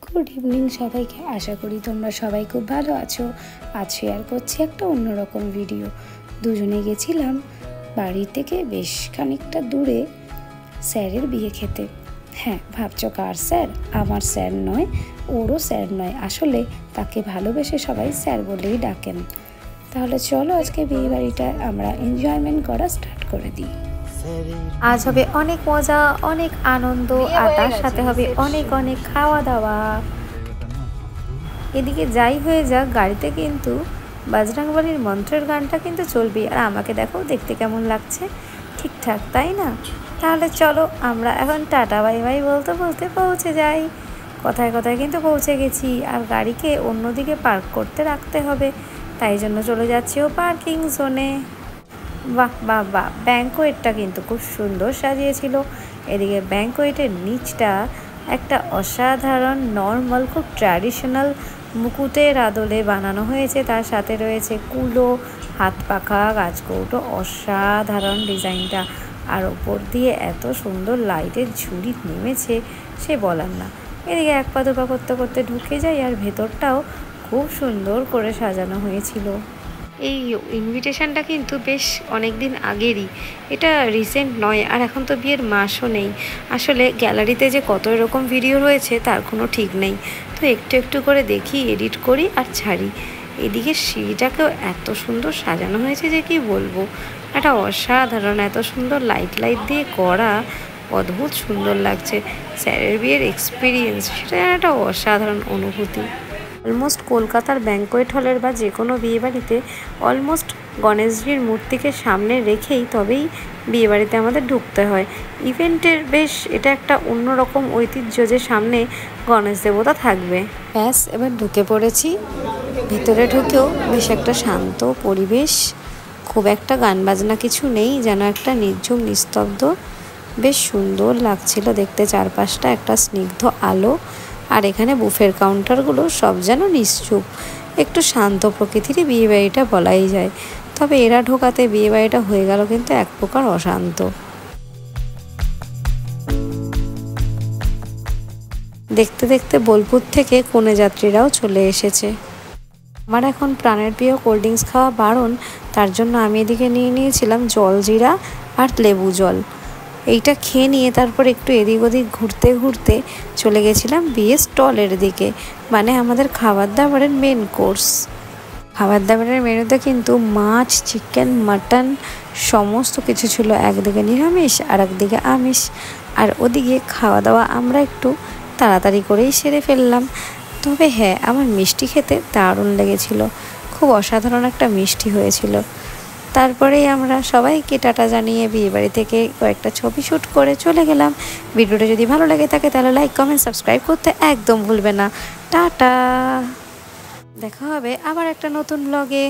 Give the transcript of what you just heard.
Good evening সবাইকে। আশা করি তোমরা সবাই খুব ভালো আছো। আজ শেয়ার করছি একটা অন্যরকম ভিডিও। দুজনে গেছিলাম বাড়ি থেকে বেশ খানিকটা দূরে স্যারের বিয়ে খেতে। হ্যাঁ, ভাবছো কার স্যার? আমার স্যার নয়, ওরও স্যার নয়। আসলে তাকে ভালোবেসে সবাই স্যার বলেই ডাকেন। তাহলে চলো আজকে বিয়ে বাড়িটা আমরা এনজয়মেন্ট করা স্টার্ট করে দিই। আজ হবে অনেক মজা, অনেক আনন্দ, আর তার সাথে হবে অনেক অনেক খাওয়া দাওয়া। এদিকে যাই হয়ে যাক, গাড়িতে কিন্তু বজরংবলীর মন্ত্রের গানটা কিন্তু চলবেই। আর আমাকে দেখো দেখতে কেমন লাগছে, ঠিকঠাক তাই না? তাহলে চলো আমরা এখন টাটা বাই বাই বলতে বলতে পৌঁছে যাই। কথায় কথায় কিন্তু পৌঁছে গেছি, আর গাড়িকে অন্যদিকে পার্ক করতে রাখতে হবে, তাই জন্য চলে যাচ্ছি ও পার্কিং জোনে। বাহ বাহ বাহ, ব্যাঙ্কোয়েটটা কিন্তু খুব সুন্দর সাজিয়েছিল। এদিকে ব্যাঙ্কোয়েটের নিচটা একটা অসাধারণ নর্মাল, খুব ট্র্যাডিশনাল মুকুটের আদলে বানানো হয়েছে। তার সাথে রয়েছে কুলো, হাত পাখা, গাছকৌটো, অসাধারণ ডিজাইনটা। আর ওপর দিয়ে এত সুন্দর লাইটের ঝুড়ি নেমেছে, সে বলার না। এদিকে এক পা দুপা করতে করতে ঢুকে যাই, আর ভেতরটাও খুব সুন্দর করে সাজানো হয়েছিল। এই ইনভিটেশনটা কিন্তু বেশ অনেক দিন আগেরই, এটা রিসেন্ট নয়। আর এখন তো বিয়ের মাসও নেই। আসলে গ্যালারিতে যে কত এরকম ভিডিও রয়েছে তার কোনো ঠিক নেই, তো একটু একটু করে দেখি, এডিট করি আর ছাড়ি। এদিকে সিঁড়িটাকেও এত সুন্দর সাজানো হয়েছে যে কি বলবো, একটা অসাধারণ, এত সুন্দর লাইট দিয়ে করা, অদ্ভুত সুন্দর লাগছে। স্যারের বিয়ের এক্সপিরিয়েন্স, সেটা একটা অসাধারণ অনুভূতি। অলমোস্ট কলকাতার ব্যাঙ্কোয়েট হলের বা যে কোনো বিয়েবাড়িতে অলমোস্ট গণেশজির মূর্তিকে সামনে রেখেই তবেই বিয়েবাড়িতে আমাদের ঢুকতে হয়। ইভেন্টের বেশ এটা একটা অন্যরকম ঐতিহ্য যে সামনে গণেশ দেবতা থাকবে। ব্যাস, এবার ঢুকে পড়েছি। ভিতরে ঢুকেও বেশ একটা শান্ত পরিবেশ, খুব একটা গান বাজনা কিছু নেই, যেন একটা নির্ঝুম নিস্তব্ধ, বেশ সুন্দর লাগছিল দেখতে চারপাশটা, একটা স্নিগ্ধ আলো। আর এখানে বুফের কাউন্টারগুলো সব যেন নিশ্চুপ, একটু শান্ত প্রকৃতিরই বিয়েবাড়িটা বলাই যায়। তবে এরা ঢোকাতে বিয়েবাড়িটা হয়ে গেল কিন্তু এক প্রকার অশান্ত। দেখতে দেখতে বোলপুর থেকে কনে যাত্রীরাও চলে এসেছে। আমার এখন প্রাণের প্রিয় কোল্ড ড্রিঙ্কস খাওয়া বারণ, তার জন্য আমি এদিকে নিয়ে নিয়েছিলাম জলজিরা আর লেবু জল। এইটা খেয়ে নিয়ে তারপর একটু এদিক ওদিক ঘুরতে ঘুরতে চলে গেছিলাম বিয়ের স্টলের দিকে, মানে আমাদের খাবার দাবারের মেন কোর্স। খাবার দাবারের মেনুতে কিন্তু মাছ, চিকেন, মাটন সমস্ত কিছু ছিল। একদিকে নিরামিষ আর একদিকে আমিষ। আর ওদিকে খাওয়া দাওয়া আমরা একটু তাড়াতাড়ি করেই সেরে ফেললাম। তবে হ্যাঁ, আমার মিষ্টি খেতে দারুণ লেগেছিল, খুব অসাধারণ একটা মিষ্টি হয়েছিল। তারপরেই আমরা সবাইকে টাটা জানিয়ে বিয়েবাড়ি থেকে কয়েকটা ছবি শ্যুট করে চলে গেলাম। ভিডিওটা যদি ভালো লাগে থাকে তাহলে লাইক, কমেন্ট, সাবস্ক্রাইব করতে একদম ভুলবে না। টাটা, দেখা হবে আবার একটা নতুন ব্লগে।